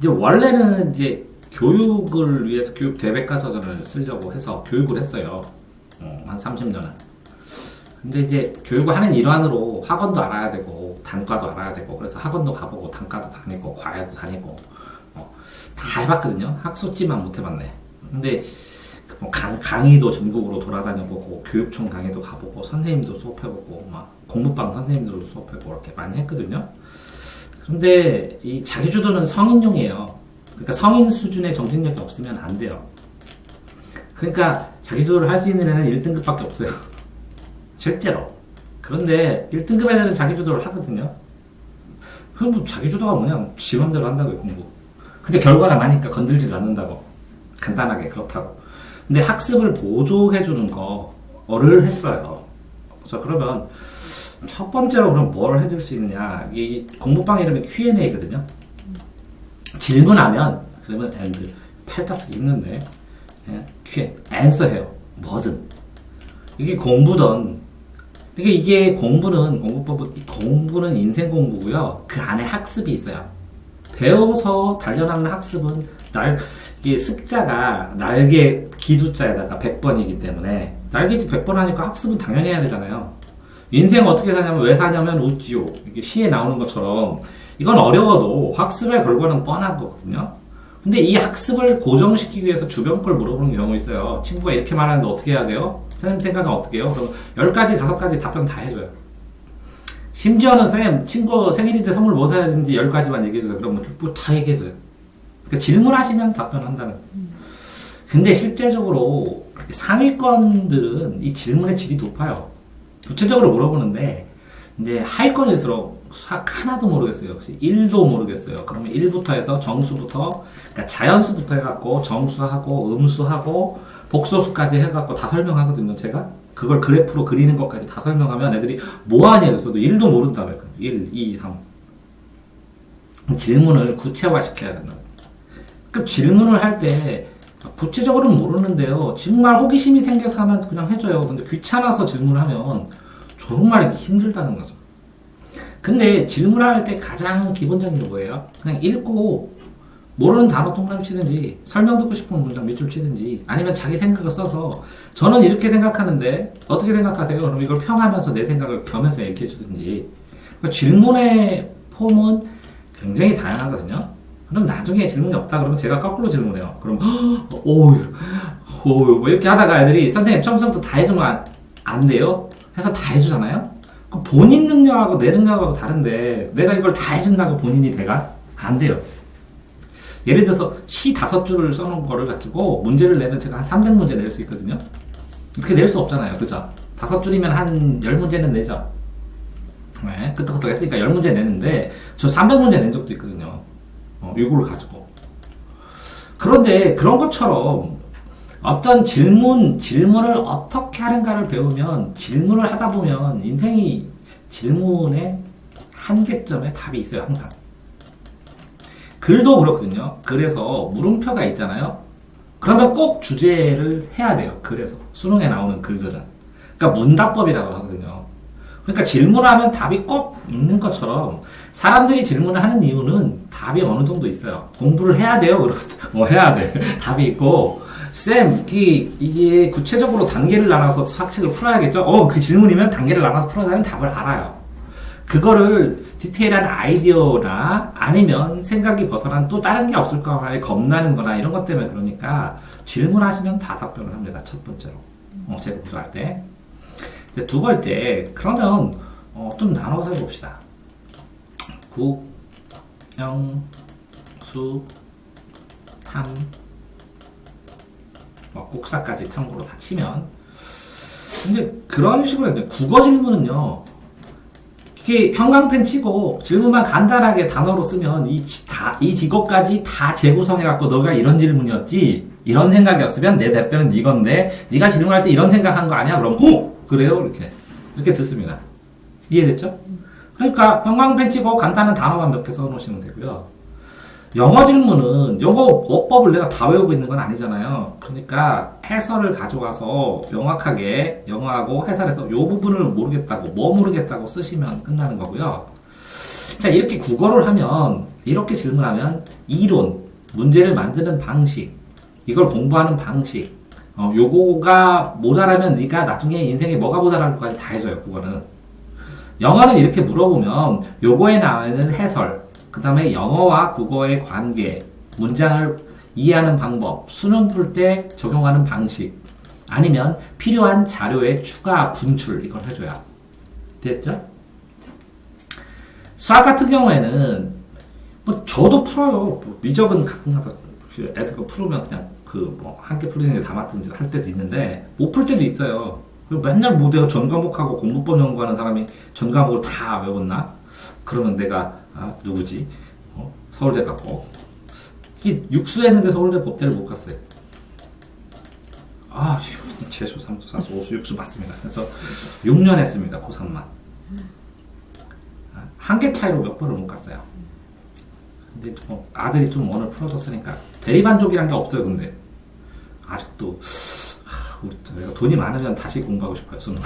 이제 원래는 이제 교육을 위해서 교육 대백과서전을 쓰려고 해서 교육을 했어요. 한 30년은. 근데 이제 교육을 하는 일환으로 학원도 알아야 되고 단과도 알아야 되고 그래서 학원도 가보고 단과도 다니고 과외도 다니고 다 해봤거든요. 학습지만 못 해봤네. 근데 뭐 강의도 전국으로 돌아다녀보고 교육청 강의도 가보고 선생님도 수업해보고 막 공부방 선생님들도 수업해보고 이렇게 많이 했거든요. 그런데 이 자기주도는 성인용이에요. 그러니까 성인 수준의 정신력이 없으면 안 돼요. 그러니까 자기주도를 할 수 있는 애는 1등급밖에 없어요. 실제로. 그런데 1등급 애들은 자기주도를 하거든요. 그럼 뭐 자기주도가 뭐냐? 지 맘대로 한다고요, 공부. 근데 결과가 나니까 건들지를 않는다고. 간단하게 그렇다고. 근데 학습을 보조해주는 거를 했어요. 자, 그러면 첫 번째로 그럼 뭘 해줄 수 있느냐? 이 공부방 이름이 Q&A거든요. 질문하면 그러면 and 팔자 쓰기 힘든데 Q&A answer 해요. 뭐든 이게 공부든 이게 공부는 공부는 인생 공부고요. 그 안에 학습이 있어요. 배워서 단련하는 학습은 이게 습자가 날개 기두자에다가 100번이기 때문에 날개지 100번 하니까 학습은 당연히 해야 되잖아요. 인생 어떻게 사냐면 왜 사냐면 웃지요. 이게 시에 나오는 것처럼 이건 어려워도 학습의 결과는 뻔한 거거든요. 근데 이 학습을 고정시키기 위해서 주변 걸 물어보는 경우 있어요. 친구가 이렇게 말하는데 어떻게 해야 돼요? 선생님 생각은 어떻게 해요? 그럼 10가지, 5가지 답변 다 해줘요. 심지어는 선생님 친구 생일인데 선물 뭐 사야 되는지 10가지만 얘기해줘요. 그러면 뭐 다 얘기해줘요. 그러니까 질문하시면 답변한다는. 근데 실제적으로 상위권들은 이 질문의 질이 높아요. 구체적으로 물어보는데 이제 하위권일수록 하나도 모르겠어요. 혹시 1도 모르겠어요. 그러면 1부터 해서 정수부터 그러니까 자연수부터 해갖고 정수하고 음수하고 복소수까지 해갖고 다 설명하거든요. 제가 그걸 그래프로 그리는 것까지 다 설명하면 애들이 뭐하냐 그래서도 1도 모른다고요. 1, 2, 3 질문을 구체화시켜야 된다. 그 질문을 할 때 구체적으로는 모르는데요. 정말 호기심이 생겨서 하면 그냥 해줘요. 근데 귀찮아서 질문하면 정말 이게 힘들다는 거죠. 근데 질문할 때 가장 기본적인 게 뭐예요? 그냥 읽고 모르는 단어 동그라미 치든지 설명 듣고 싶은 문장 몇 줄 치든지 아니면 자기 생각을 써서 저는 이렇게 생각하는데 어떻게 생각하세요? 그럼 이걸 평하면서 내 생각을 겸해서 얘기해 주든지. 그러니까 질문의 폼은 굉장히 다양하거든요. 그럼 나중에 질문이 없다 그러면 제가 거꾸로 질문해요. 그럼 오우 뭐 이렇게 하다가 애들이 선생님 처음부터 다 해주면 안 돼요? 해서 다 해주잖아요? 그럼 본인 능력하고 내 능력하고 다른데 내가 이걸 다 해준다고 본인이 돼가? 안 돼요. 예를 들어서 시 5줄을 써놓은 거를 가지고 문제를 내면 제가 한 300문제 낼 수 있거든요. 이렇게 낼 수 없잖아요. 그죠? 5줄이면 한 10문제는 내죠. 네, 끄떡끄떡 했으니까 10문제 내는데 저 300문제 낸 적도 있거든요. 이거를 가지고. 그런데 그런 것처럼 어떤 질문을 어떻게 하는가를 배우면 질문을 하다 보면 인생이 질문의 한계점에 답이 있어요. 항상. 글도 그렇거든요. 그래서 물음표가 있잖아요. 그러면 꼭 주제를 해야 돼요. 그래서 수능에 나오는 글들은. 그러니까 문답법이라고 하거든요. 그러니까 질문하면 답이 꼭 있는 것처럼 사람들이 질문을 하는 이유는 답이 어느 정도 있어요. 공부를 해야 돼요. 그러면 해야 돼. 답이 있고 쌤, 이게 구체적으로 단계를 나눠서 수학책을 풀어야겠죠? 그 질문이면 단계를 나눠서 풀어야 하는 답을 알아요. 그거를 디테일한 아이디어나 아니면 생각이 벗어난 또 다른 게 없을까 겁나는 거나 이런 것 때문에 그러니까 질문하시면 다 답변을 합니다. 첫 번째로. 제가 공부할 때. 이제 두 번째, 그러면 좀 나눠서 해봅시다. 국, 영, 수, 탐, 국사까지 탐구로 다 치면 근데 그런 식으로 했는데 국어 질문은요 이게 형광펜 치고 질문만 간단하게 단어로 쓰면 이 직업까지 다 재구성해갖고 너가 이런 질문이었지 이런 생각이었으면 내 답변은 이건데 네가 질문할 때 이런 생각한 거 아니야? 그럼 그래요? 이렇게 듣습니다. 이해됐죠? 그러니까 형광펜 치고 간단한 단어만 몇 개 써놓으시면 되고요. 영어 질문은 영어 어법을 내가 다 외우고 있는 건 아니잖아요. 그러니까 해설을 가져가서 명확하게 영어하고 해설해서 이 부분을 모르겠다고 뭐 모르겠다고 쓰시면 끝나는 거고요. 자, 이렇게 국어를 하면 이렇게 질문하면 이론, 문제를 만드는 방식, 이걸 공부하는 방식, 요거가 모자라면 네가 나중에 인생에 뭐가 모자랄 것까지 다 해줘요. 그거는. 영어는 이렇게 물어보면 요거에 나오는 해설, 그 다음에 영어와 국어의 관계, 문장을 이해하는 방법, 수능 풀 때 적용하는 방식, 아니면 필요한 자료의 추가 분출, 이걸 해줘야. 됐죠? 수학 같은 경우에는 뭐 저도 풀어요. 뭐 미적은 가끔가다 애들 거 풀으면 그냥 함께 풀리는 게 다 맞든지 할 때도 있는데 못 풀 때도 있어요. 맨날 못 외워. 전 과목하고 공부법 연구하는 사람이 전 과목을 다 외웠나? 그러면 내가 누구지? 서울대 갔고 육수했는데 서울대 법대를 못 갔어요. 재수, 삼수, 사수, 오수, 육수 맞습니다. 그래서 6년 했습니다. 고3만. 한 개 차이로 몇 번을 못 갔어요. 근데 아들이 좀 오늘 풀어줬으니까 대리만족이란 게 없어요. 근데 아직도 내가 돈이 많으면 다시 공부하고 싶어요. 수능.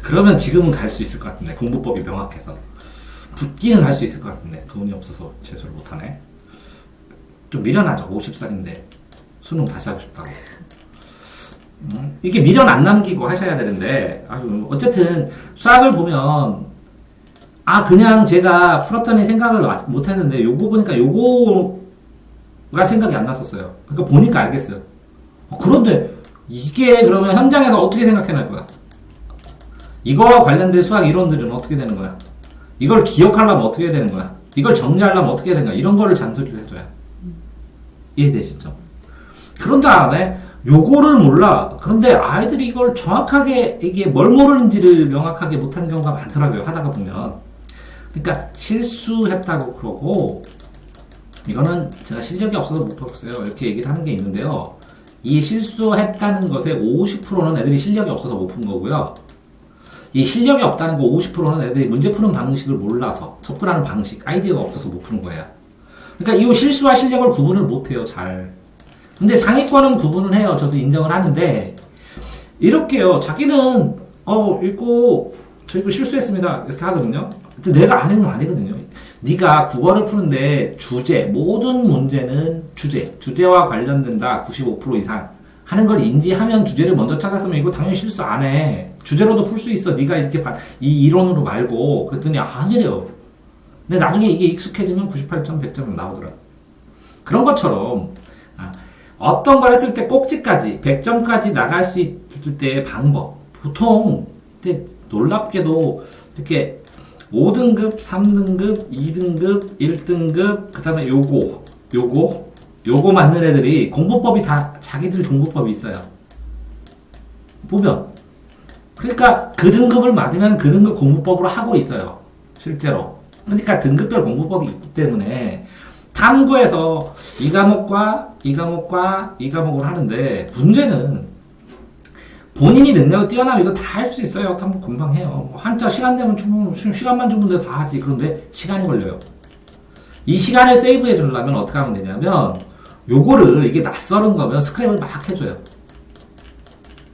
그러면 지금은 갈 수 있을 것 같은데 공부법이 명확해서 붙기는 할 수 있을 것 같은데 돈이 없어서 재수를 못하네. 좀 미련하죠. 50살인데 수능 다시 하고 싶다고. 이게 미련 안 남기고 하셔야 되는데 어쨌든 수학을 보면 그냥 제가 풀었더니 생각을 못 했는데 요거 보니까 요거가 생각이 안 났었어요. 그러니까 보니까 알겠어요. 그런데 이게 그러면 현장에서 어떻게 생각해낼 거야? 이거와 관련된 수학 이론들은 어떻게 되는 거야? 이걸 기억하려면 어떻게 되는 거야? 이걸 정리하려면 어떻게 되는 거야? 이런 거를 잔소리를 해줘야. 이해되시죠? 그런 다음에 요거를 몰라. 그런데 아이들이 이걸 정확하게 이게 뭘 모르는지를 명확하게 못하는 경우가 많더라고요. 하다가 보면. 그러니까 실수했다고 그러고 이거는 제가 실력이 없어서 못 풀었어요. 이렇게 얘기를 하는 게 있는데요. 이 실수했다는 것의 50%는 애들이 실력이 없어서 못 푼 거고요. 이 실력이 없다는 거 50%는 애들이 문제 푸는 방식을 몰라서 접근하는 방식, 아이디어가 없어서 못 푸는 거예요. 그러니까 이 실수와 실력을 구분을 못 해요. 잘. 근데 상위권은 구분을 해요. 저도 인정을 하는데 이렇게요. 자기는 읽고 저 이거 실수했습니다. 이렇게 하거든요. 근데 내가 안 해면 아니거든요. 네가 국어를 푸는데 모든 문제는 주제와 관련된다. 95% 이상 하는 걸 인지하면 주제를 먼저 찾았으면 이거 당연히 실수 안 해. 주제로도 풀 수 있어. 네가 이렇게 이 이론으로 말고 그랬더니 아니래요. 근데 나중에 이게 익숙해지면 98점, 100점 나오더라. 그런 것처럼 어떤 걸 했을 때 꼭지까지 100점까지 나갈 수 있을 때의 방법. 보통 근데 놀랍게도 이렇게 5등급, 3등급, 2등급, 1등급, 그 다음에 요거 맞는 애들이 공부법이 다 자기들 공부법이 있어요. 보면. 그러니까 그 등급을 맞으면 그 등급 공부법으로 하고 있어요. 실제로. 그러니까 등급별 공부법이 있기 때문에 탐구에서 이 과목과 이 과목과 이 과목을 하는데 문제는 본인이 능력이 뛰어나면 이거 다 할 수 있어요. 탐구 금방 해요. 한자 시간 되면 시간만 주면 다 하지. 그런데 시간이 걸려요. 이 시간을 세이브해 주려면 어떻게 하면 되냐면 요거를 이게 낯설은 거면 스크랩을 막 해줘요.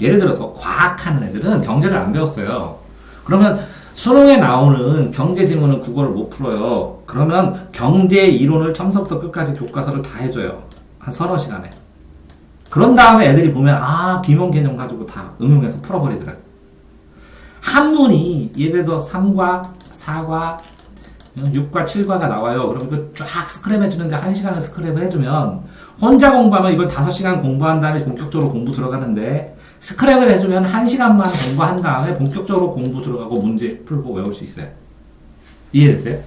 예를 들어서 과학하는 애들은 경제를 안 배웠어요. 그러면 수능에 나오는 경제 지문은 국어를 못 풀어요. 그러면 경제 이론을 처음부터 끝까지 교과서를 다 해줘요. 한 서너 시간에. 그런 다음에 애들이 보면 기본 개념 가지고 다 응용해서 풀어버리더라고요. 한문이 예를 들어서 3과, 4과, 6과, 7과가 나와요. 그럼 이거 쫙 스크랩 해주는데 1시간을 스크랩을 해주면 혼자 공부하면 이걸 5시간 공부한 다음에 본격적으로 공부 들어가는데 스크랩을 해주면 1시간만 공부한 다음에 본격적으로 공부 들어가고 문제 풀고 외울 수 있어요. 이해됐어요?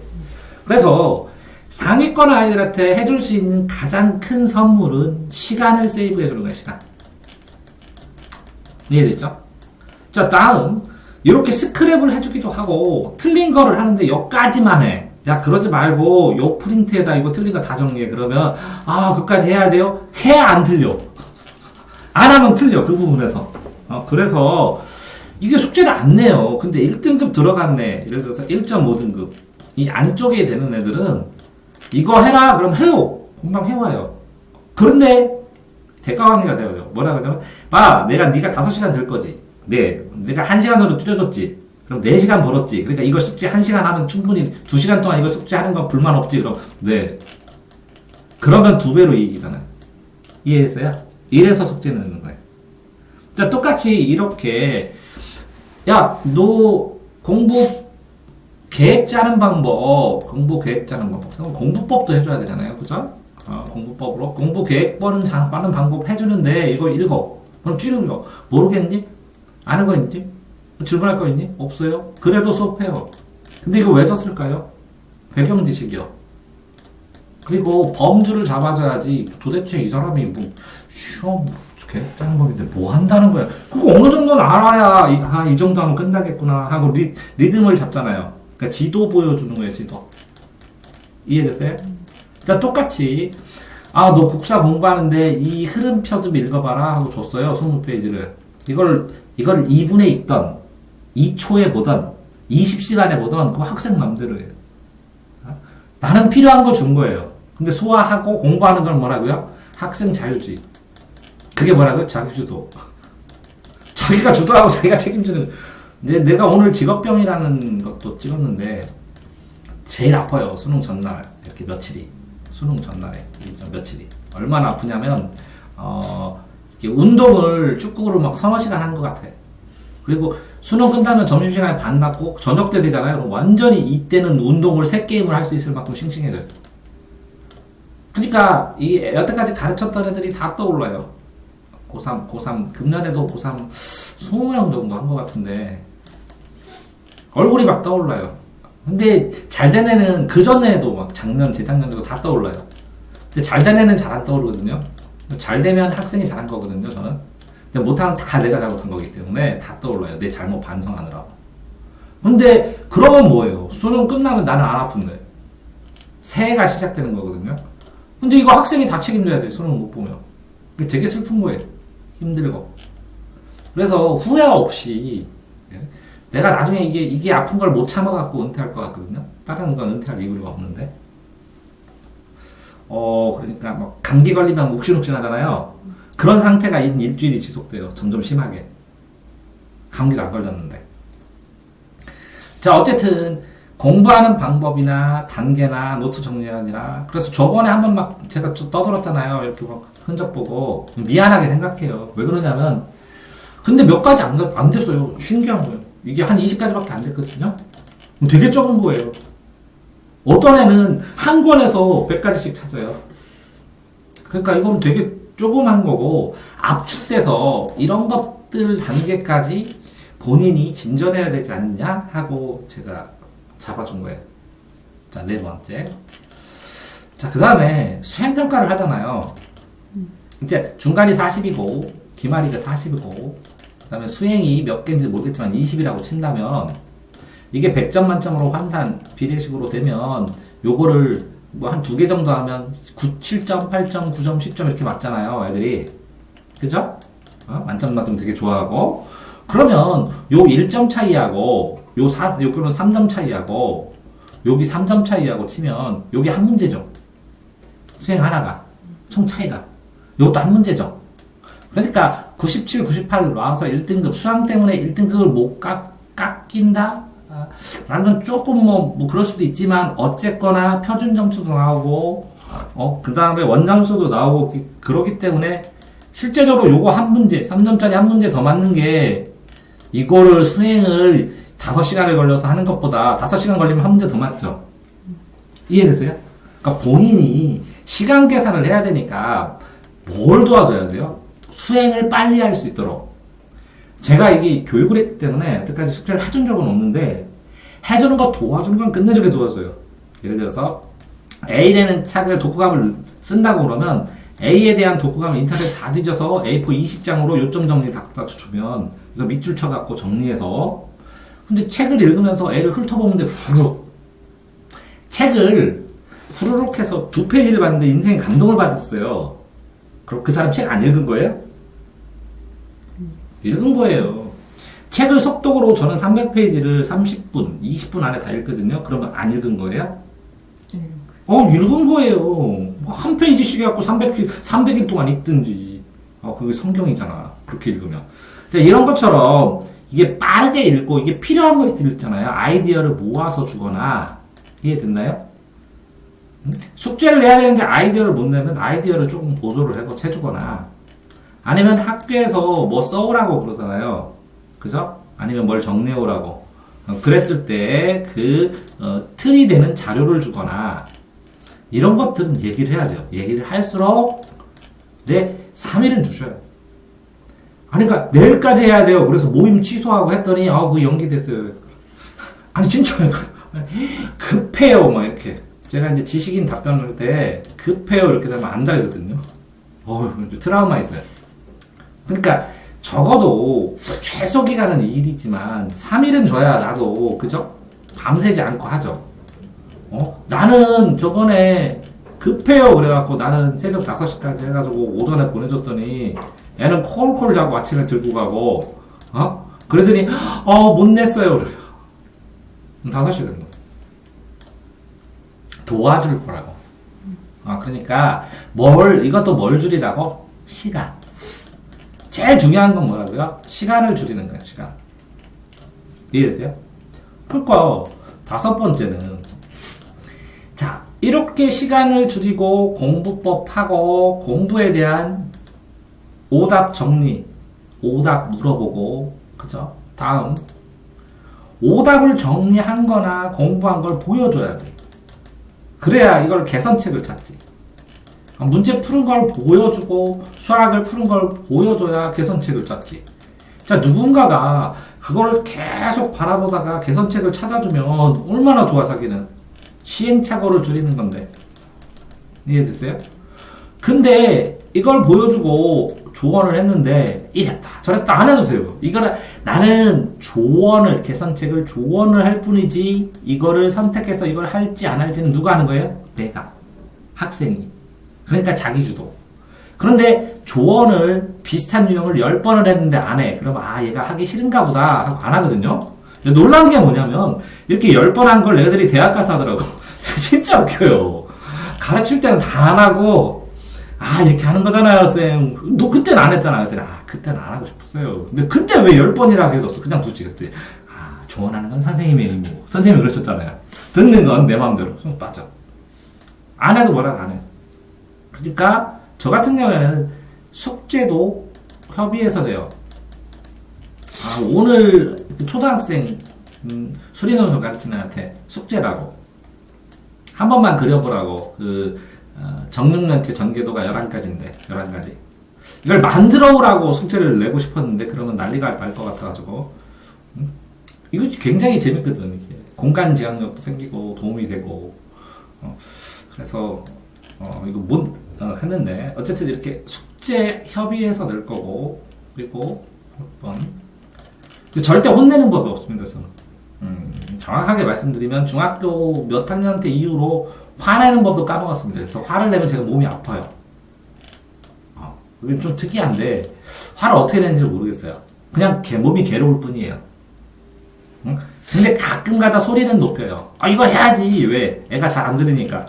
그래서 상위권 아이들한테 해줄 수 있는 가장 큰 선물은 시간을 세이브 해주는 거예요. 시간. 이해됐죠? 자, 다음 이렇게 스크랩을 해주기도 하고 틀린 거를 하는데 여기까지만 해. 야, 그러지 말고 요 프린트에다 이거 틀린 거 다 정리해. 그러면 그까지 해야 돼요? 해야 안 틀려. 안 하면 틀려. 그 부분에서. 그래서 이게 숙제를 안 내요. 근데 1등급 들어갔네. 예를 들어서 1.5등급. 이 안쪽에 되는 애들은 이거 해라. 그럼 해요. 금방 해와요. 그런데 대가 관계가 돼요. 뭐라 그러냐면 네가 5시간 들 거지. 네. 내가 1시간으로 줄여줬지. 그럼 4시간 벌었지. 그러니까 이거 숙제 1시간 하면 충분히 2시간 동안 이거 숙제하는 건 불만 없지. 그럼 네. 그러면 2배로 이익이잖아요. 이해했어요? 이래서 숙제 내는 거예요. 자, 똑같이 이렇게, 야, 너 공부 계획 짜는 방법, 공부 계획 짜는 방법, 공부법도 해줘야 되잖아요. 그죠? 공부법으로. 공부 계획 빠는 방법 해주는데, 이거 읽어. 그럼 쭉 읽어. 모르겠니? 아는 거 있니? 질문할 거 있니? 없어요. 그래도 수업해요. 근데 이거 왜 줬을까요? 배경 지식이요. 그리고 범주를 잡아줘야지. 도대체 이 사람이 뭐 시험 계획 짜는 법인데 뭐 한다는 거야. 그거 어느 정도는 알아야 이 정도 하면 끝나겠구나 하고 리듬을 잡잖아요. 그러니까 지도 보여주는 거예요. 지도. 이해됐어요? 자, 똑같이 너 국사 공부하는데 이 흐름표 좀 읽어봐라 하고 줬어요. 20페이지를. 이걸 2분에 읽던 2초에 보던 20시간에 보던 그 학생 맘대로 해요. 나는 필요한 거 준 거예요. 근데 소화하고 공부하는 건 뭐라고요? 학생 자유주의. 그게 뭐라고요? 자기주도. 자기가 주도하고 자기가 책임지는. 내가 오늘 직업병이라는 것도 찍었는데 제일 아파요. 수능 전날 이렇게 며칠이. 수능 전날에 며칠이 얼마나 아프냐면 운동을 축구로 막 서너 시간 한 것 같아. 그리고 수능 끝나면 점심시간에 반 났고 저녁 때 되잖아요. 그럼 완전히 이때는 운동을 3게임을 할 수 있을 만큼 싱싱해져요. 그러니까 여태까지 가르쳤던 애들이 다 떠올라요. 고3 금년에도 고3 20명 정도 한 것 같은데 얼굴이 막 떠올라요. 근데 잘 된 애는 그 전에도 막 작년, 재작년에도 다 떠올라요. 근데 잘 된 애는 잘 안 떠오르거든요. 잘 되면 학생이 잘한 거거든요, 저는. 근데 못하면 다 내가 잘못한 거기 때문에 다 떠올라요. 내 잘못 반성하느라고. 근데 그러면 뭐예요? 수능 끝나면 나는 안 아픈데. 새해가 시작되는 거거든요. 근데 이거 학생이 다 책임져야 돼, 수능 못 보면. 되게 슬픈 거예요. 힘들고. 그래서 후회 없이 내가 나중에 이게 아픈 걸 못 참아갖고 은퇴할 것 같거든요. 다른 건 은퇴할 이유가 없는데. 그러니까 뭐 감기 걸리면 욱신욱신 하잖아요. 그런 상태가 일주일이 지속돼요. 점점 심하게. 감기도 안 걸렸는데. 자, 어쨌든 공부하는 방법이나 단계나 노트 정리하느라 그래서 저번에 한번 막 제가 좀 떠들었잖아요. 이렇게 막 흔적 보고 미안하게 생각해요. 왜 그러냐면 근데 몇 가지 안 됐어요. 신기한 거예요. 이게 한 20가지밖에 안 됐거든요. 되게 적은 거예요. 어떤 애는 한 권에서 100가지씩 찾아요. 그러니까 이건 되게 조그만 거고 압축돼서 이런 것들 단계까지 본인이 진전해야 되지 않느냐 하고 제가 잡아준 거예요. 자, 4번째. 자, 그 다음에 수행평가를 하잖아요. 이제 중간이 40이고 기말이가 40이고 그 다음에 수행이 몇 개인지 모르겠지만 20이라고 친다면 이게 100점 만점으로 환산 비례식으로 되면 요거를 뭐 한 2개 정도 하면 7점, 8점, 9점, 10점 이렇게 맞잖아요, 애들이. 그죠? 만점 맞으면 되게 좋아하고. 그러면 요 1점 차이하고 요거는 3점 차이하고 여기 3점 차이하고 치면 여기 한 문제죠. 수행 하나가 총 차이가. 요것도 한 문제죠. 그러니까 97, 98 나와서 1등급 수학 때문에 1등급을 못 깎인다? 라는 건 조금 뭐 그럴 수도 있지만 어쨌거나 표준 점수도 나오고 그 다음에 원점수도 나오고 그러기 때문에 실제적으로 요거 한 문제 3점짜리 한 문제 더 맞는 게 이거를 수행을 5시간을 걸려서 하는 것보다 5시간 걸리면 한 문제 더 맞죠. 이해되세요? 그러니까 본인이 시간 계산을 해야 되니까 뭘 도와줘야 돼요? 수행을 빨리 할 수 있도록. 제가 이게 교육을 했기 때문에 여태까지 숙제를 해준 적은 없는데 해주는 거 도와주는 건 끝내주게 도와줘요. 예를 들어서 A라는 책을 독후감을 쓴다고 그러면 A에 대한 독후감을 인터넷 다 뒤져서 A4 20장으로 요점 정리 다 주면 이거 밑줄 쳐갖고 정리해서 근데 책을 읽으면서 A를 훑어보는데 후루룩 책을 후루룩 해서 2페이지를 봤는데 인생에 감동을 받았어요. 그럼 그 사람 책 안 읽은 거예요? 읽은 거예요. 책을 속독으로 저는 300페이지를 30분, 20분 안에 다 읽거든요. 그러면 안 읽은 거예요? 읽은 거예요. 한 페이지씩 해갖고 300일 동안 읽든지. 그게 성경이잖아. 그렇게 읽으면. 자, 이런 것처럼 이게 빠르게 읽고 이게 필요한 거 있잖아요. 아이디어를 모아서 주거나. 이해됐나요? 숙제를 내야 되는데 아이디어를 못 내면 아이디어를 조금 보조를 해주거나 아니면 학교에서 뭐 써오라고 그러잖아요. 그죠? 아니면 뭘 정리해오라고. 그랬을 때 틀이 되는 자료를 주거나 이런 것들은 얘기를 해야 돼요. 얘기를 할수록 3일은 주셔요. 아니, 그러니까 내일까지 해야 돼요. 그래서 모임 취소하고 했더니 그거 연기됐어요. 아니 진짜요. 급해요. 막 이렇게. 제가 이제 지식인 답변을 할 때 급해요 이렇게 되면 안 달거든요. 트라우마 있어요. 그러니까 적어도 최소 기간은 2일이지만 3일은 줘야 나도 그죠? 밤새지 않고 하죠. 나는 저번에 급해요 그래갖고 나는 새벽 5시까지 해가지고 오전에 보내줬더니 애는 콜콜 자고 아침에 들고 가고 그러더니 못 냈어요 그래요. 5시간 정도 도와줄 거라고. 그러니까 이것도 뭘 줄이라고? 시간. 제일 중요한 건 뭐라고요? 시간을 줄이는 거예요. 시간. 이해되세요? 그러니까 5번째는 자, 이렇게 시간을 줄이고 공부법하고 공부에 대한 오답 정리, 오답 물어보고, 그죠? 다음, 오답을 정리한 거나 공부한 걸 보여줘야 돼. 그래야 이걸 개선책을 찾지. 문제 푸는 걸 보여주고, 수학을 푸는 걸 보여줘야 개선책을 찾지. 자, 누군가가 그걸 계속 바라보다가 개선책을 찾아주면 얼마나 좋아, 자기는. 시행착오를 줄이는 건데. 이해됐어요? 근데 이걸 보여주고 조언을 했는데 이랬다 저랬다 안 해도 돼요. 이거를 나는 개선책을 조언을 할 뿐이지 이거를 선택해서 이걸 할지 안 할지는 누가 하는 거예요? 내가. 학생이. 그러니까 자기 주도. 그런데 조언을 비슷한 유형을 10번을 했는데 안 해. 그러면 얘가 하기 싫은가 보다 하고 안 하거든요. 놀란 게 뭐냐면 이렇게 10번 한 걸 얘들이 대학 가서 하더라고. 진짜 웃겨요. 가르칠 때는 다 안 하고 이렇게 하는 거잖아요 쌤. 너 그때는 안 했잖아. 그랬더니 그때는 안 하고 싶었어요. 근데 그때 왜 10번이라고 해뒀어? 그냥 두지. 그때 조언하는 건 선생님의 의무. 선생님이 그러셨잖아요. 듣는 건 내 마음대로. 맞아. 안 해도 뭐라도 안 해. 그러니까 저 같은 경우에는 숙제도 협의해서 돼요. 오늘 초등학생 수리논술 가르치는 애한테 숙제라고 한 번만 그려보라고. 정육면체 전개도가 11가지인데 11가지 이걸 만들어 오라고 숙제를 내고 싶었는데 그러면 난리가 날 것 같아가지고 이거 굉장히 재밌거든. 이게. 공간 지향력도 생기고 도움이 되고 그래서 이거 못 했는데 어쨌든 이렇게 숙제 협의해서 낼 거고 그리고 몇 번 절대 혼내는 법이 없습니다. 저는 정확하게 말씀드리면 중학교 몇 학년 때 이후로 화내는 법도 까먹었습니다. 그래서 화를 내면 제가 몸이 아파요. 이게 좀 특이한데 화를 어떻게 내는지 모르겠어요. 그냥 몸이 괴로울 뿐이에요. 근데 가끔가다 소리는 높여요. 이거 해야지. 왜? 애가 잘 안 들으니까.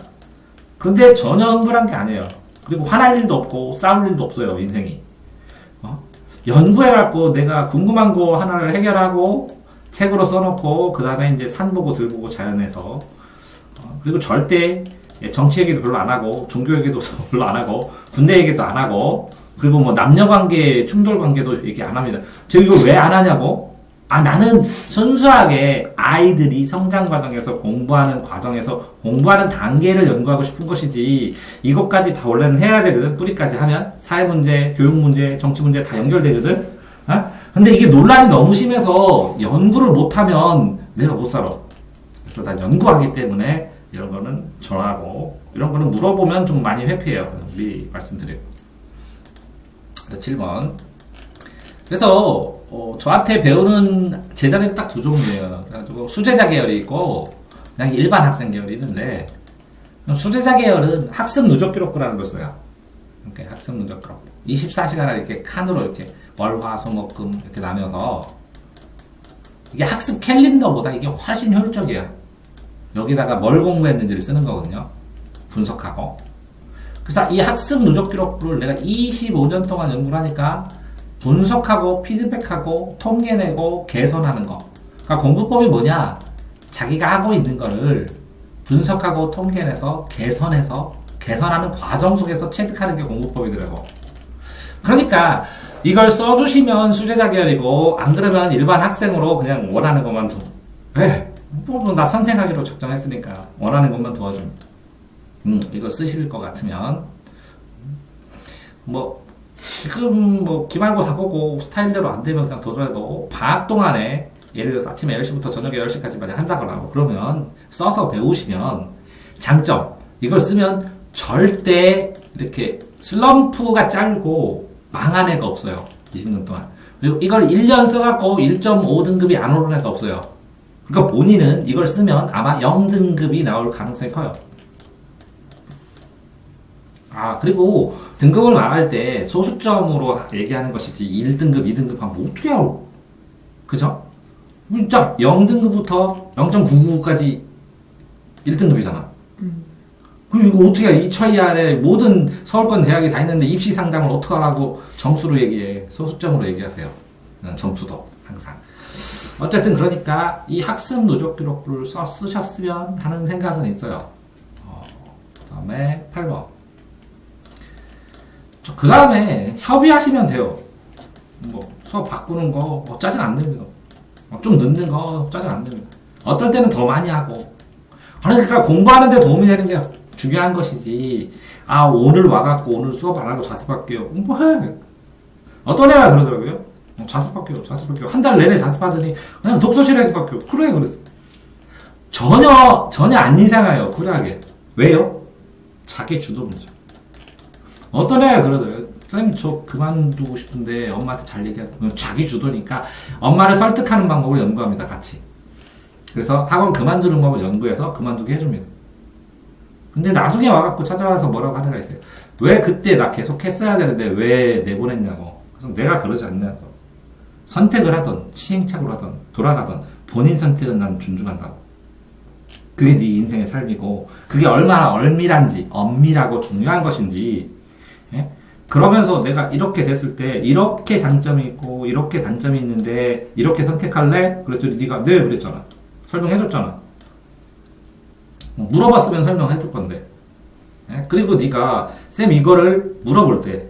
그런데 전혀 흥분한 게 아니에요. 그리고 화날 일도 없고 싸울 일도 없어요. 인생이. 연구해갖고 내가 궁금한 거 하나를 해결하고 책으로 써놓고 그 다음에 이제 산 보고 들 보고 자연에서 그리고 절대 정치 얘기도 별로 안 하고 종교 얘기도 별로 안 하고 군대 얘기도 안 하고 그리고 뭐 남녀관계 충돌 관계도 얘기 안 합니다. 제가 이걸 왜 안 하냐고? 나는 순수하게 아이들이 성장 과정에서 공부하는 단계를 연구하고 싶은 것이지 이것까지 다 원래는 해야 되거든. 뿌리까지 하면 사회 문제, 교육 문제, 정치 문제 다 연결되거든. 근데 이게 논란이 너무 심해서 연구를 못하면 내가 못 살아. 그래서 난 연구하기 때문에 이런 거는 전하고 이런 거는 물어보면 좀 많이 회피해요. 미리 말씀드려요. 7번. 그래서 저한테 배우는 제자들이 딱 두 종류예요. 그래가지고 수제자 계열이 있고 그냥 일반 학생 계열이 있는데 수제자 계열은 학습 누적 기록부라는 걸 써요. 이렇게 학습 누적 기록. 24시간을 이렇게 칸으로 이렇게 월, 화, 수, 목, 금 이렇게 나눠서 이게 학습 캘린더보다 이게 훨씬 효율적이에요. 여기다가 뭘 공부했는지를 쓰는 거거든요. 분석하고. 그래서 이 학습 누적 기록부를 내가 25년 동안 연구를 하니까 분석하고 피드백하고 통계내고 개선하는 거. 그러니까 공부법이 뭐냐? 자기가 하고 있는 거를 분석하고 통계내서 개선하는 과정 속에서 체득하는 게 공부법이더라고. 그러니까 이걸 써주시면 수제자결이고 안 그러면 일반 학생으로 그냥 원하는 것만 나 선생하기로 작정했으니까 원하는 것만 도와줍니다. 이거 쓰실 것 같으면 지금 기말고사 보고 스타일대로 안 되면 그냥 도전해도 방학 동안에 예를 들어서 아침에 10시부터 저녁에 10시까지만 한다거나 그러면 써서 배우시면 장점, 이걸 쓰면 절대 이렇게 슬럼프가 짧고 망한 애가 없어요. 20년 동안. 그리고 이걸 1년 써갖고 1.5등급이 안 오른 애가 없어요. 그러니까 본인은 이걸 쓰면 아마 0등급이 나올 가능성이 커요. 그리고 등급을 말할 때 소수점으로 얘기하는 것이지 1등급, 2등급 하면 어떻게 하고, 그죠? 딱 0등급부터 0.99까지 1등급이잖아. 그럼 이거 어떻게 해? 2차 이하에 모든 서울권 대학이 다 있는데 입시 상담을 어떻게 하라고 점수로 얘기해? 소수점으로 얘기하세요. 점수도 항상. 어쨌든 그러니까 이 학습 누적 기록부를 쓰셨으면 하는 생각은 있어요. 그 다음에 8번. 그 다음에 협의하시면 돼요. 수업 바꾸는 거 짜증 안 냅니다. 좀 늦는 거 짜증 안 냅니다. 어떨 때는 더 많이 하고. 그러니까 공부하는 데 도움이 되는 게 중요한 것이지. 오늘 와갖고 오늘 수업 안 하고 자습할게요. 해. 어떤 애가 그러더라고요. 자습할게요. 한 달 내내 자습하더니 그냥 독서실에 갈게요. 그래 그랬어. 전혀 안 이상해요. 쿨하게. 왜요? 자기 주도문제. 어떤 애가 그러더라고요. 선생님 저 그만두고 싶은데 엄마한테 잘 얘기하고. 자기 주도니까 엄마를 설득하는 방법을 연구합니다. 같이. 그래서 학원 그만두는 법을 연구해서 그만두게 해줍니다. 근데 나중에 와갖고 찾아와서 뭐라고 하는 애가 있어요. 왜 그때 나 계속 했어야 되는데 왜 내보냈냐고. 그래서 내가 그러지 않냐고. 선택을 하던 시행착오를 하던 돌아가던 본인 선택은 난 존중한다고. 그게 네 인생의 삶이고 그게 얼마나 엄밀하고 중요한 것인지. 그러면서 내가 이렇게 됐을 때 이렇게 장점이 있고 이렇게 단점이 있는데 이렇게 선택할래? 그랬더니 네가 네 그랬잖아. 설명해줬잖아. 물어봤으면 설명해줄 건데. 그리고 네가 쌤 이거를 물어볼 때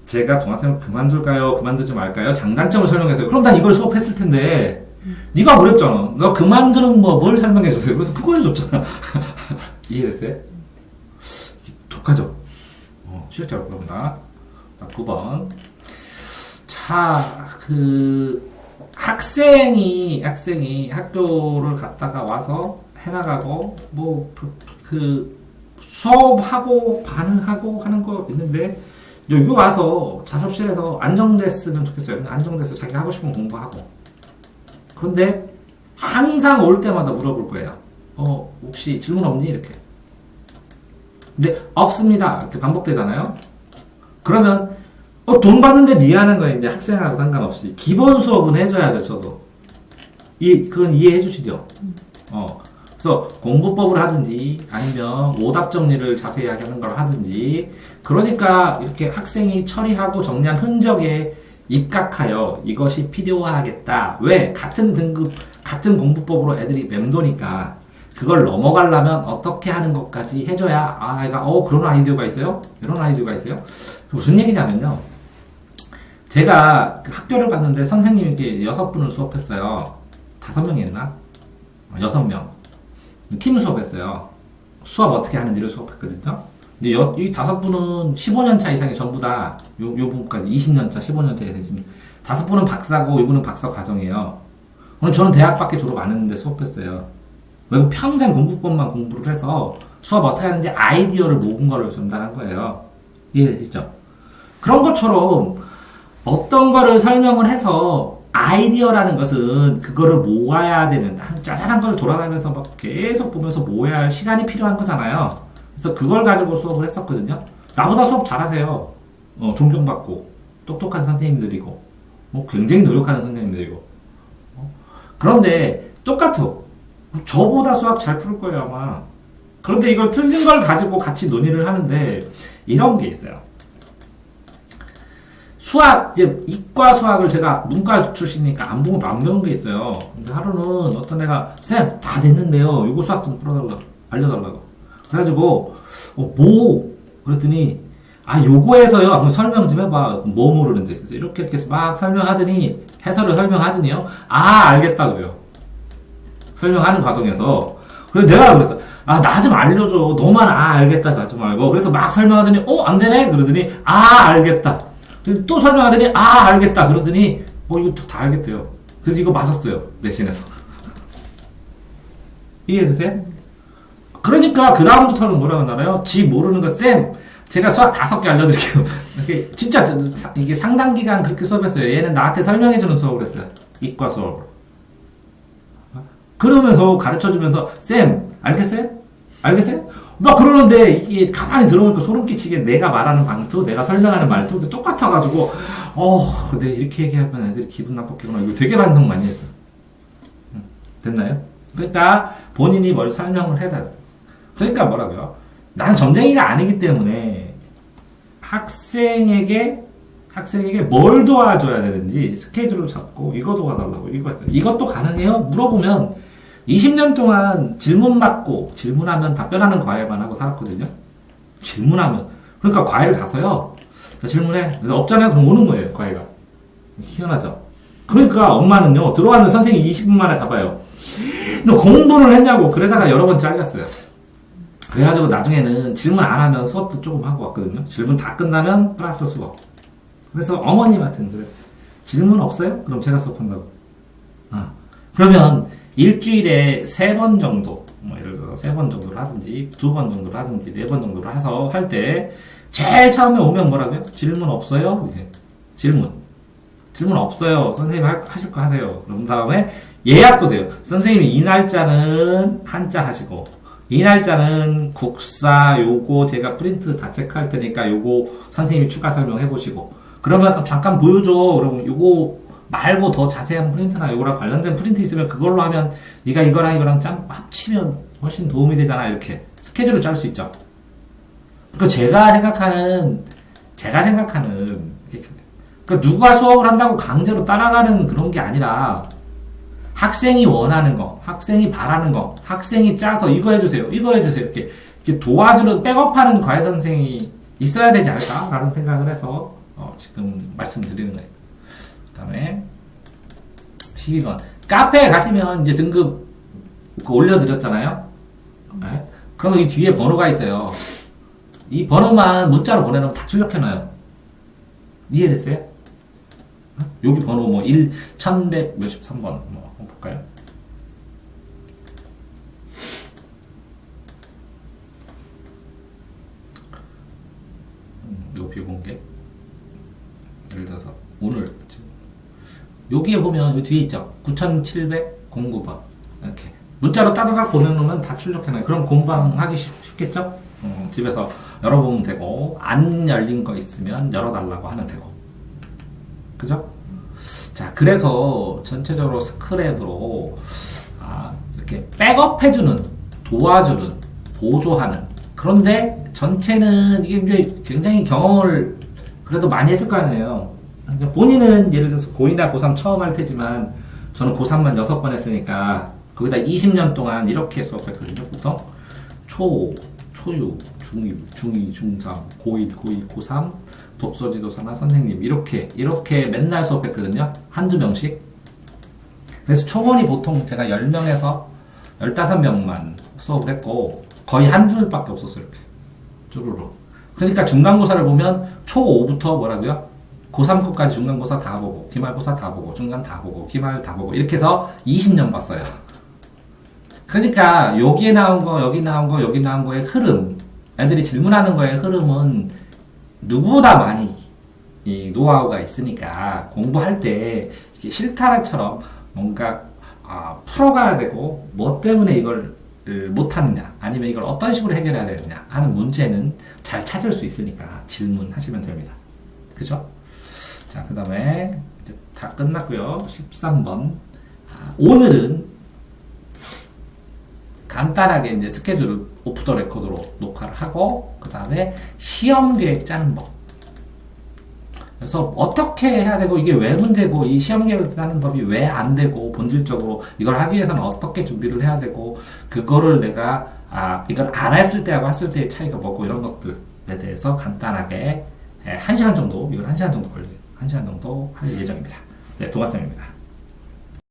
제가 동아쌤을 그만둘까요? 그만두지 말까요? 장단점을 설명해서요. 그럼 난 이걸 수업했을 텐데 네가 그랬잖아. 너 그만두는 뭘 설명해주세요. 그래서 그거 해줬잖아. 이해됐어요? 독하죠? 실제 어려울 겁니다. 9번. 학생이 학교를 갔다가 와서 해나가고, 수업하고 반응하고 하는 거 있는데, 여기 와서 자습실에서 안정됐으면 좋겠어요. 안정돼서 자기 하고 싶은 공부하고. 그런데 항상 올 때마다 물어볼 거예요. 혹시 질문 없니? 이렇게. 근데 없습니다. 이렇게 반복되잖아요. 그러면 돈 받는데 미안한 거예요. 이제 학생하고 상관없이 기본 수업은 해줘야 돼. 저도 그건 이해해 주시죠. 그래서 공부법을 하든지 아니면 오답 정리를 자세히 하는 걸 하든지. 그러니까 이렇게 학생이 처리하고 정리한 흔적에 입각하여 이것이 필요하겠다. 왜? 같은 등급 같은 공부법으로 애들이 맴도니까. 그걸 넘어가려면 어떻게 하는 것까지 해줘야 애가 그런 아이디어가 있어요? 이런 아이디어가 있어요? 무슨 얘기냐면요. 제가 그 학교를 갔는데 선생님이 이렇게 6분을 수업했어요. 5명이 했나? 6명. 팀 수업했어요. 수업 어떻게 하는지를 수업했거든요. 근데 이 5분은 15년차 이상이 전부 다 요 부분까지 20년차, 15년차 이상이 5분은 박사고 이분은 박사 과정이에요. 오늘 저는 대학밖에 졸업 안 했는데 수업했어요. 왜 평생 공부법만 공부를 해서 수업 어떻게 하는지 아이디어를 모은 거를 전달한 거예요. 이해되시죠? 그런 것처럼 어떤 거를 설명을 해서 아이디어라는 것은 그거를 모아야 되는 짜잘한 걸 돌아다니면서 막 계속 보면서 모아야 할 시간이 필요한 거잖아요. 그래서 그걸 가지고 수업을 했었거든요. 나보다 수업 잘하세요. 존경받고 똑똑한 선생님들이고 굉장히 노력하는 선생님들이고. 그런데 똑같아. 저보다 수학 잘 풀 거예요 아마. 그런데 이걸 틀린 걸 가지고 같이 논의를 하는데 이런 게 있어요. 수학, 이제 이과 수학을 제가 문과 출신이니까 안 배운 게 있어요. 근데 하루는 어떤 애가 쌤 다 됐는데요. 이거 수학 좀 풀어달라고. 알려달라고. 그래가지고, 그랬더니, 요거에서요. 그럼 설명 좀 해봐. 뭐 모르는데. 그래서 이렇게 해서 막 설명하더니, 해설을 설명하더니요. 알겠다고요. 설명하는 과정에서. 그래서 내가 그랬어. 나 좀 알려줘. 너만 알겠다. 하지 말고. 그래서 막 설명하더니, 안 되네? 그러더니, 알겠다. 또 설명하더니, 알겠다. 그러더니, 이거 다 알겠대요. 그래서 이거 맞았어요. 내신에서. 이해되세요? 그러니까, 그 다음부터는 뭐라고 하나요? 지 모르는 거, 제가 수학 5개 알려드릴게요. 이게 진짜, 이게 상당 기간 그렇게 수업했어요. 얘는 나한테 설명해주는 수업을 했어요. 이과 수업을. 그러면서 가르쳐주면서, 알겠어요? 알겠어요? 막 그러는데, 이게 가만히 들어보니까 소름 끼치게 내가 말하는 방도, 내가 설명하는 말도 똑같아가지고, 근데 이렇게 얘기하면 애들이 기분 나쁘겠구나. 이거 되게 반성 많이 했죠. 됐나요? 그러니까, 본인이 뭘 설명을 해야 돼. 그러니까 뭐라고요? 나는 점쟁이가 아니기 때문에 학생에게 뭘 도와줘야 되는지 스케줄을 잡고 이거 도와달라고 이거 했어요. 이것도 가능해요? 물어보면 20년 동안 질문 받고 질문하면 답변하는 과외만 하고 살았거든요. 질문하면 그러니까 과외를 가서요. 질문해. 그래서 없잖아요. 그럼 오는 거예요. 과외가. 희한하죠. 그러니까 엄마는요. 들어왔는 선생님이 20분 만에 가봐요. 너 공부를 했냐고. 그러다가 여러 번 잘렸어요. 그래가지고 나중에는 질문 안 하면 수업도 조금 하고 왔거든요. 질문 다 끝나면 플러스 수업. 그래서 어머님한테는 그래. 질문 없어요? 그럼 제가 수업한다고. 그러면 일주일에 3번 정도, 예를 들어서 3번 정도를 하든지, 2번 정도를 하든지, 4번 정도를 해서 할 때, 제일 처음에 오면 뭐라고요? 질문 없어요? 이렇게. 질문 없어요. 선생님 하실 거 하세요. 그런 다음에 예약도 돼요. 선생님이 이 날짜는 한자 하시고, 이 날짜는 국사 요거 제가 프린트 다 체크할 테니까 요거 선생님이 추가 설명해 보시고 그러면 잠깐 보여줘. 그러면 요거 말고 더 자세한 프린트나 요거랑 관련된 프린트 있으면 그걸로 하면 네가 이거랑 짠 합치면 훨씬 도움이 되잖아. 이렇게 스케줄을 짤 수 있죠. 그 제가 생각하는 그 누가 수업을 한다고 강제로 따라가는 그런 게 아니라 학생이 원하는 거, 학생이 바라는 거, 학생이 짜서 이거 해주세요. 이렇게 도와주는, 백업하는 과외 선생이 있어야 되지 않을까라는 생각을 해서 지금 말씀드리는 거예요. 그 다음에 12번. 카페에 가시면 이제 등급 올려드렸잖아요. 네? 그러면 이 뒤에 번호가 있어요. 이 번호만 문자로 보내놓으면 다 출력해놔요. 이해됐어요? 여기 번호 1100 몇십 3번 한번 볼까요? 이거 비공개. 예를 들어서 오늘 지금 여기에 보면 이 뒤에 있죠. 9709번 이렇게 문자로 따다닥 보내놓으면 다 출력해놔요. 그럼 공부하기 쉽겠죠? 집에서 열어보면 되고 안 열린 거 있으면 열어달라고 하면 되고 그죠? 자, 그래서 전체적으로 스크랩으로 이렇게 백업해주는, 도와주는, 보조하는. 그런데 전체는 이게 굉장히 경험을 그래도 많이 했을 거 아니에요. 본인은 예를 들어서 고2나 고3 처음 할 테지만 저는 고3만 6번 했으니까 거기다 20년 동안 이렇게 수업했거든요. 보통 초, 초6, 중2, 중2, 중3, 고1, 고2, 고3 독서지도사나 선생님 이렇게 맨날 수업했거든요. 한두 명씩. 그래서 초본이 보통 제가 10명에서 15명만 수업을 했고 거의 한둘밖에 없었어요. 이렇게 쭈루루. 그러니까 중간고사를 보면 초5부터 뭐라고요? 고3급까지 중간고사 다 보고 기말고사 다 보고 중간 다 보고 기말 다 보고 이렇게 해서 20년 봤어요. 그러니까 여기에 나온 거 여기 나온 거 여기 나온 거의 흐름, 애들이 질문하는 거의 흐름은 누구보다 많이 이 노하우가 있으니까 공부할 때 이렇게 실타래처럼 뭔가 풀어가야 되고 뭐 때문에 이걸 못하느냐 아니면 이걸 어떤 식으로 해결해야 되느냐 하는 문제는 잘 찾을 수 있으니까 질문하시면 됩니다. 그죠? 자, 그 다음에 이제 다 끝났고요. 13번. 오늘은 간단하게 이제 스케줄을 오프 더 레코드로 녹화를 하고 그 다음에 시험 계획 짜는 법. 그래서 어떻게 해야 되고 이게 왜 문제고 이 시험 계획을 짜는 법이 왜 안 되고 본질적으로 이걸 하기 위해서는 어떻게 준비를 해야 되고 그거를 내가 이걸 안 했을 때하고 했을 때의 차이가 뭐고 이런 것들에 대해서 간단하게 1시간 정도, 이걸 1시간 정도 걸려요. 1시간 정도 할 예정입니다. 네, 동아쌤입니다.